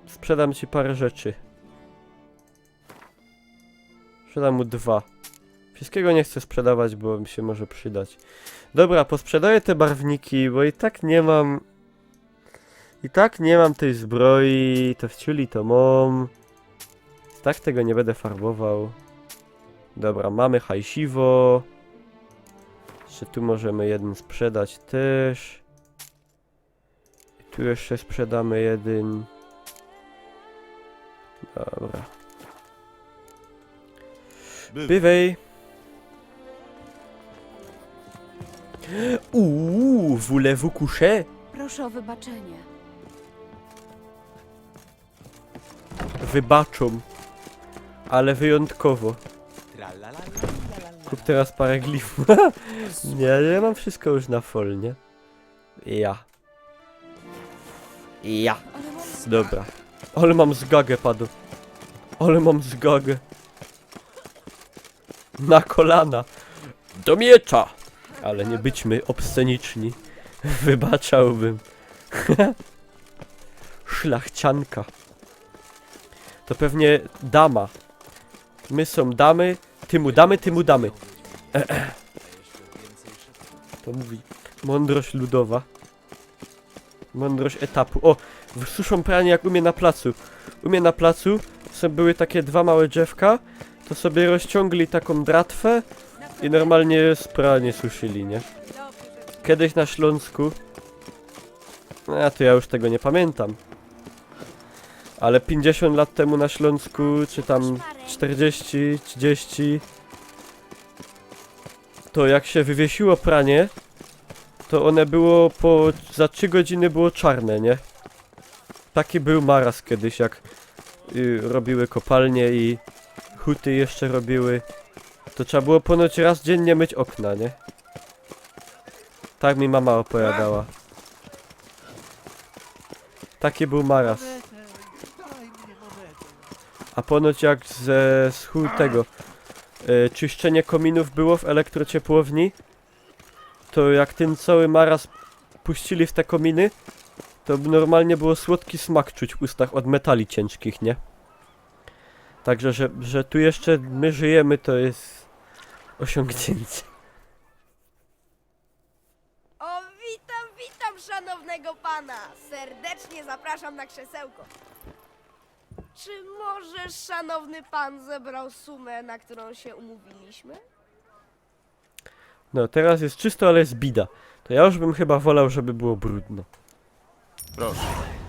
Sprzedam ci parę rzeczy. Sprzedam mu 2. Wszystkiego nie chcę sprzedawać, bo mi się może przydać. Dobra, posprzedaję te barwniki, bo i tak nie mam... I tak nie mam tej zbroi, to wciuli to mam. I tak tego nie będę farbował. Dobra, mamy hajsiwo. Jeszcze tu możemy jeden sprzedać też. I tu jeszcze sprzedamy jeden. Dobra. Bywaj. Voulez-vous coucher? Proszę o wybaczenie. Wybaczą. Ale wyjątkowo. Kup teraz parę glifów. Nie, ja mam wszystko już na fol, nie? Ja. Dobra. Ale mam zgagę, padu. Ale mam zgagę. Na kolana. Do miecza. Ale nie byćmy obsceniczni. Wybaczałbym. Szlachcianka. To pewnie dama. My są damy, ty mu damy, ty mu damy. To mówi mądrość ludowa. Mądrość etapu. O, suszą pranie jak u mnie na placu. U mnie na placu były takie 2 małe drzewka. To sobie rozciągli taką dratwę i normalnie pranie suszyli, nie? Kiedyś na Śląsku. A to ja już tego nie pamiętam. Ale 50 lat temu na Śląsku, czy tam 40, 30, to jak się wywiesiło pranie, to one było za 3 godziny było czarne, nie? Taki był maraz kiedyś, jak robiły kopalnie i huty jeszcze robiły. To trzeba było ponoć raz dziennie myć okna, nie? Tak mi mama opowiadała. Taki był maraz. A ponoć jak ze tego czyszczenie kominów było w elektrociepłowni, to jak ten cały maraz puścili w te kominy, to normalnie było słodki smak czuć w ustach od metali ciężkich, nie? Także, że tu jeszcze my żyjemy, to jest osiągnięcie. O, witam szanownego pana. Serdecznie zapraszam na krzesełko. Czy może szanowny pan zebrał sumę, na którą się umówiliśmy? No, teraz jest czysto, ale jest bida. To ja już bym chyba wolał, żeby było brudno. Proszę,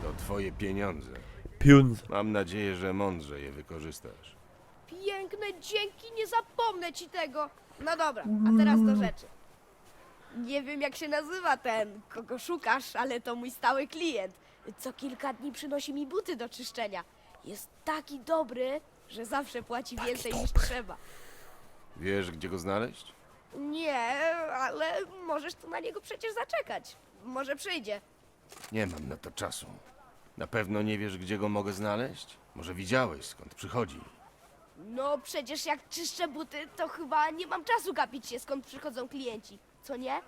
to twoje pieniądze. Pieniądze. Mam nadzieję, że mądrze je wykorzystasz. Piękne, dzięki, nie zapomnę ci tego. No dobra, a teraz do rzeczy. Nie wiem jak się nazywa ten, kogo szukasz, ale to mój stały klient. Co kilka dni przynosi mi buty do czyszczenia. Jest taki dobry, że zawsze płaci więcej niż trzeba. Wiesz, gdzie go znaleźć? Nie, ale możesz tu na niego przecież zaczekać. Może przyjdzie. Nie mam na to czasu. Na pewno nie wiesz, gdzie go mogę znaleźć? Może widziałeś, skąd przychodzi? No przecież jak czyszczę buty, to chyba nie mam czasu gapić się, skąd przychodzą klienci. Co nie?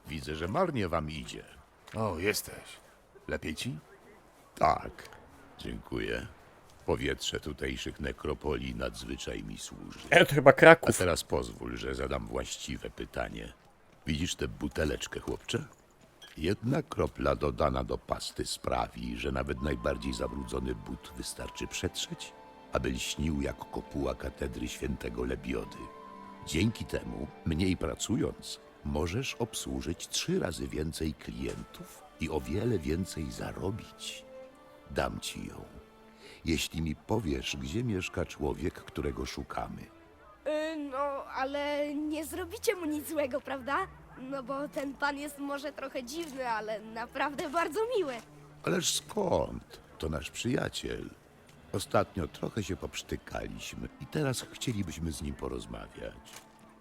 Widzę, że marnie wam idzie. O, jesteś. Lepiej ci? Tak, dziękuję. Powietrze tutejszych nekropolii nadzwyczaj mi służy. To chyba A Kraków. teraz pozwól, że zadam właściwe pytanie. Widzisz tę buteleczkę, chłopcze? Jedna kropla dodana do pasty sprawi, że nawet najbardziej zabrudzony but wystarczy przetrzeć, aby lśnił jak kopuła katedry świętego Lebiody. Dzięki temu, mniej pracując, możesz obsłużyć 3 razy więcej klientów i o wiele więcej zarobić. Dam ci ją, jeśli mi powiesz, gdzie mieszka człowiek, którego szukamy. No, ale nie zrobicie mu nic złego, prawda? No bo ten pan jest może trochę dziwny, ale naprawdę bardzo miły. Ależ skąd? To nasz przyjaciel. Ostatnio trochę się poprztykaliśmy i teraz chcielibyśmy z nim porozmawiać.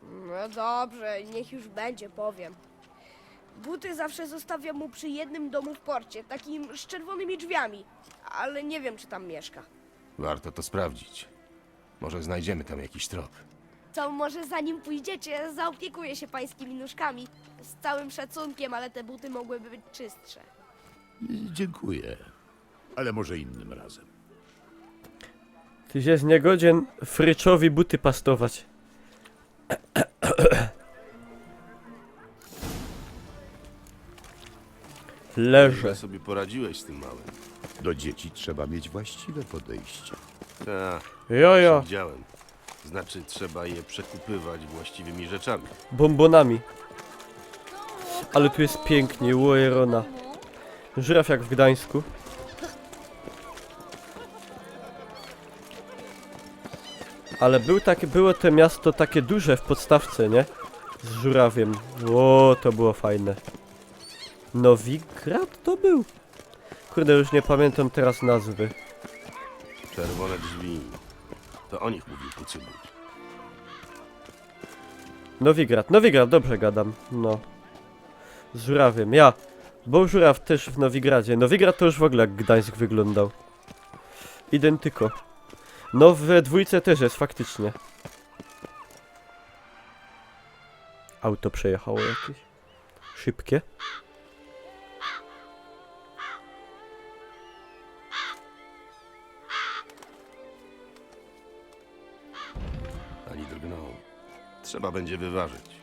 No dobrze, niech już będzie, powiem. Buty zawsze zostawiam mu przy jednym domu w porcie, takim z czerwonymi drzwiami, ale nie wiem, czy tam mieszka. Warto to sprawdzić. Może znajdziemy tam jakiś trop. To może zanim pójdziecie, zaopiekuję się pańskimi nóżkami. Z całym szacunkiem, ale te buty mogłyby być czystsze. Dziękuję, ale może innym razem. Tyś jest niegodzien Fryczowi buty pastować. Leżę. Jak sobie poradziłeś z tym małym? Do dzieci trzeba mieć właściwe podejście. Tak, Jojo, widziałem. Znaczy, trzeba je przekupywać właściwymi rzeczami. bombonami. Ale tu jest pięknie, łojerona. Żuraw jak w Gdańsku. Ale było to miasto takie duże w podstawce, nie? Z żurawiem. O, to było fajne. Nowigrad to był? Kurde, już nie pamiętam teraz nazwy. Czerwone drzwi. To o nich mówił Kucybut. Nowigrad, dobrze gadam. No. Z żurawiem, bo żuraw też w Nowigradzie. Nowigrad to już w ogóle jak Gdańsk wyglądał. Identyko. No we dwójce też jest, faktycznie. Auto przejechało jakieś. Szybkie. Ani drgnął. Trzeba będzie wyważyć.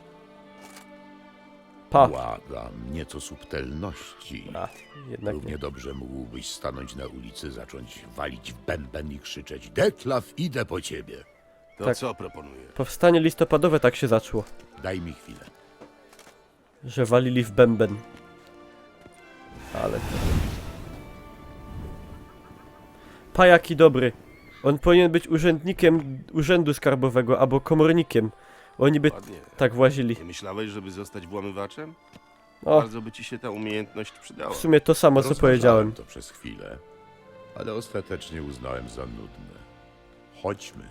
Pa. Błagam, nieco subtelności. A, jednak Równie nie. dobrze mógłbyś stanąć na ulicy, zacząć walić w bęben i krzyczeć: Detlaf, idę po ciebie. To Tak. co proponujesz? Powstanie listopadowe tak się zaczęło. Daj mi chwilę. Że walili w bęben. Ale... Pa jaki dobry. On powinien być urzędnikiem urzędu skarbowego albo komornikiem. Oni by Ładnie. tak włazili. Nie myślałeś, żeby zostać włamywaczem? O, Bardzo by ci się ta umiejętność przydała. w sumie to samo co Rozważałem powiedziałem. to przez chwilę, ale ostatecznie uznałem za nudne. Chodźmy.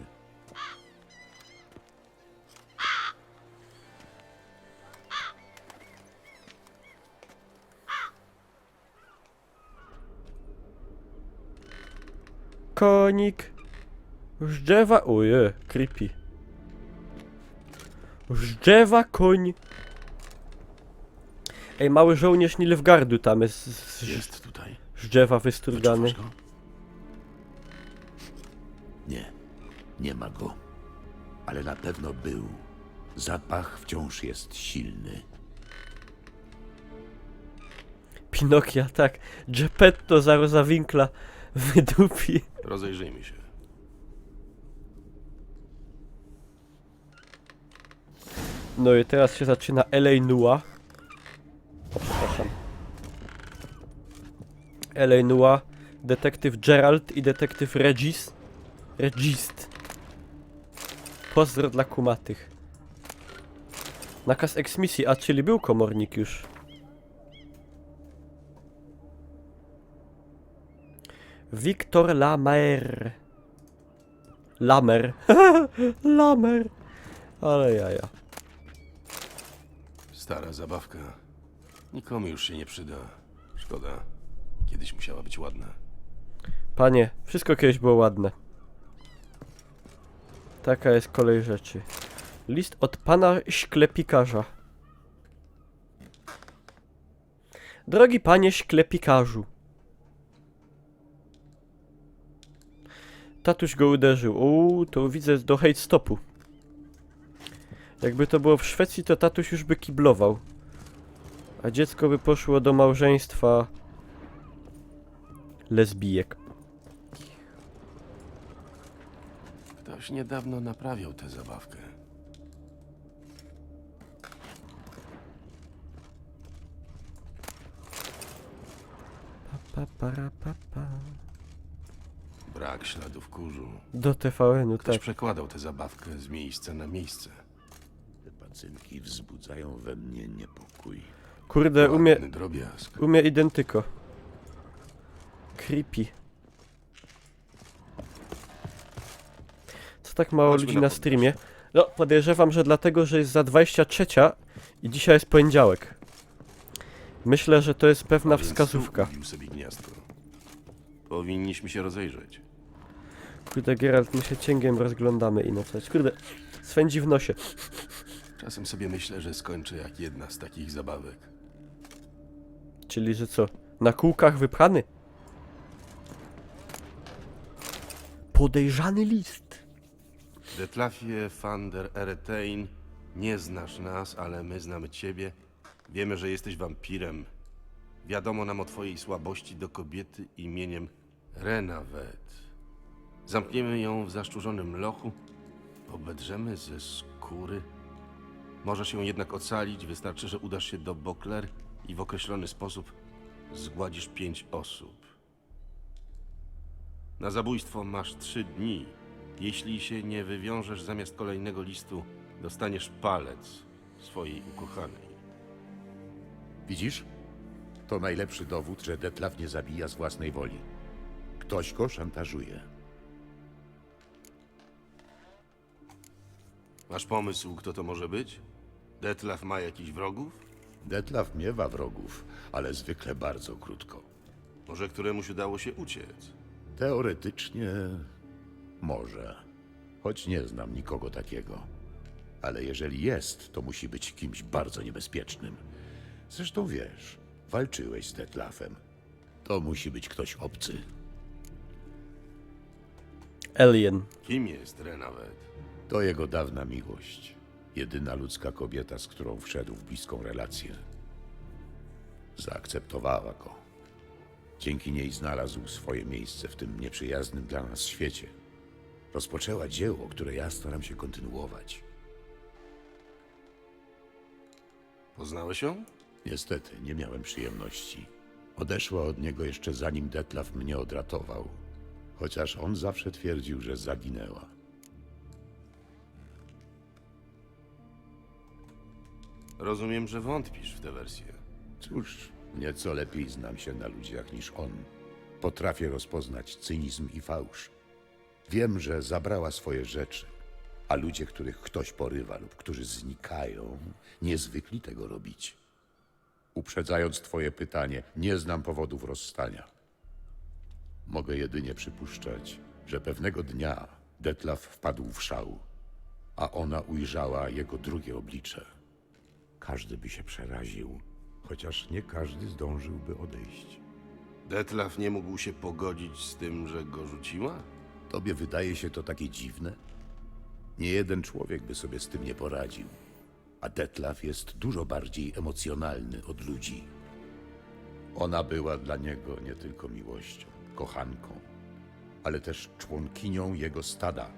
Konik. Z drzewa... Oje, creepy. Z drzewa koń. Ej, mały żołnierz Nilfgaardu tam jest Jest tutaj. z drzewa wysturgany. Wyczuwasz go? Nie, nie ma go. Ale na pewno był. Zapach wciąż jest silny. Pinokia, tak. Geppetto za Rosa Winkla wydupi. Rozejrzyjmy się. No i teraz się zaczyna L.A. Noir. O, przepraszam. L.A. Noir, detektyw Gerald i detektyw Regist. Pozdro dla kumatych. Nakaz eksmisji, a czyli był komornik już. Victor Lamer. Lamer. Lamer. Ale jaja. Stara zabawka. Nikomu już się nie przyda. Szkoda. Kiedyś musiała być ładna. Panie, wszystko kiedyś było ładne. Taka jest kolej rzeczy. List od pana sklepikarza. Drogi panie sklepikarzu. Tatuś go uderzył. To widzę do hate stopu. Jakby to było w Szwecji, to tatuś już by kiblował. A dziecko by poszło do małżeństwa lesbijek. Ktoś niedawno naprawiał tę zabawkę. Pa. Brak śladów kurzu. Do TVN-u, Ktoś tak. przekładał tę zabawkę z miejsca na miejsce. Te pacynki wzbudzają we mnie niepokój. Kurde, Ładny drobiazg. umie identyko. Creepy. Co tak mało Chodźmy ludzi na na podwórze. streamie? No, podejrzewam, że dlatego, że jest za 23 i dzisiaj jest poniedziałek. Myślę, że to jest pewna A więc wskazówka. tu ubił sobie gniazdko. Powinniśmy się rozejrzeć. Kurde, Geralt, my się cięgiem rozglądamy i coś. Kurde, swędzi w nosie. Czasem sobie myślę, że skończę jak jedna z takich zabawek. Czyli, że co? Na kółkach wypchany? Podejrzany list. Detlafie van der Eretein, nie znasz nas, ale my znamy ciebie. Wiemy, że jesteś wampirem. Wiadomo nam o twojej słabości do kobiety imieniem Renavet. Zamkniemy ją w zaszczurzonym lochu, obedrzemy ze skóry. Możesz ją jednak ocalić, wystarczy, że udasz się do Bokler i w określony sposób zgładzisz 5 osób. Na zabójstwo masz 3 dni. Jeśli się nie wywiążesz zamiast kolejnego listu, dostaniesz palec swojej ukochanej. Widzisz? To najlepszy dowód, że Detlaf nie zabija z własnej woli. Ktoś go szantażuje. Masz pomysł, kto to może być? Detlaf ma jakichś wrogów? Detlaf miewa wrogów, ale zwykle bardzo krótko. Może któremuś udało się uciec? Teoretycznie może, choć nie znam nikogo takiego. Ale jeżeli jest, to musi być kimś bardzo niebezpiecznym. Zresztą wiesz, walczyłeś z Detlafem. To musi być ktoś obcy. Alien. Kim jest Renavet? To jego dawna miłość. Jedyna ludzka kobieta, z którą wszedł w bliską relację. Zaakceptowała go. Dzięki niej znalazł swoje miejsce w tym nieprzyjaznym dla nas świecie. Rozpoczęła dzieło, które ja staram się kontynuować. Poznałeś ją? Niestety, nie miałem przyjemności. Odeszła od niego jeszcze zanim Detlaf mnie odratował. Chociaż on zawsze twierdził, że zaginęła. Rozumiem, że wątpisz w tę wersję. Cóż, nieco lepiej znam się na ludziach niż on. Potrafię rozpoznać cynizm i fałsz. Wiem, że zabrała swoje rzeczy, a ludzie, których ktoś porywa lub którzy znikają, niezwykli tego robić. Uprzedzając twoje pytanie, nie znam powodów rozstania. Mogę jedynie przypuszczać, że pewnego dnia Detlaf wpadł w szał, a ona ujrzała jego drugie oblicze. Każdy by się przeraził, chociaż nie każdy zdążyłby odejść. Detlaf nie mógł się pogodzić z tym, że go rzuciła? Tobie wydaje się to takie dziwne? Nie jeden człowiek by sobie z tym nie poradził. A Detlaf jest dużo bardziej emocjonalny od ludzi. Ona była dla niego nie tylko miłością, kochanką, ale też członkinią jego stada.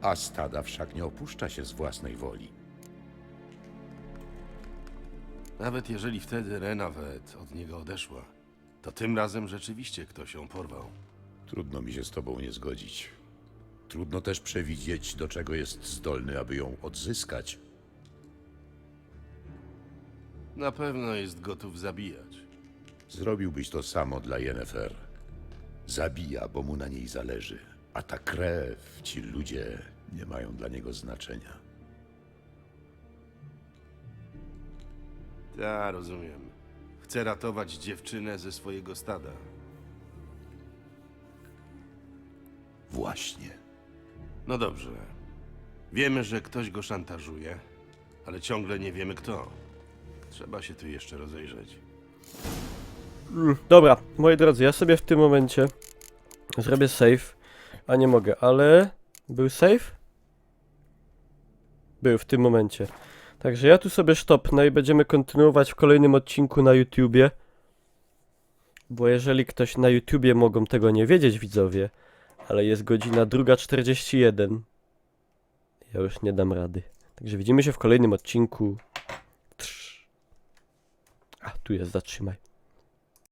A stada wszak nie opuszcza się z własnej woli. Nawet jeżeli wtedy Renavet od niego odeszła, to tym razem rzeczywiście ktoś ją porwał. Trudno mi się z tobą nie zgodzić. Trudno też przewidzieć, do czego jest zdolny, aby ją odzyskać. Na pewno jest gotów zabijać. Zrobiłbyś to samo dla Yennefer. Zabija, bo mu na niej zależy. A ta krew, ci ludzie nie mają dla niego znaczenia. Ja rozumiem. Chce ratować dziewczynę ze swojego stada. Właśnie. No dobrze. Wiemy, że ktoś go szantażuje, ale ciągle nie wiemy kto. Trzeba się tu jeszcze rozejrzeć. Dobra, moi drodzy, ja sobie w tym momencie zrobię save. A nie mogę, ale... Był save? Był w tym momencie. Także ja tu sobie stopnę i będziemy kontynuować w kolejnym odcinku na YouTubie. Bo jeżeli ktoś na YouTubie mogą tego nie wiedzieć, widzowie, ale jest godzina 2:41. Ja już nie dam rady. Także widzimy się w kolejnym odcinku. A, tu jest, zatrzymaj.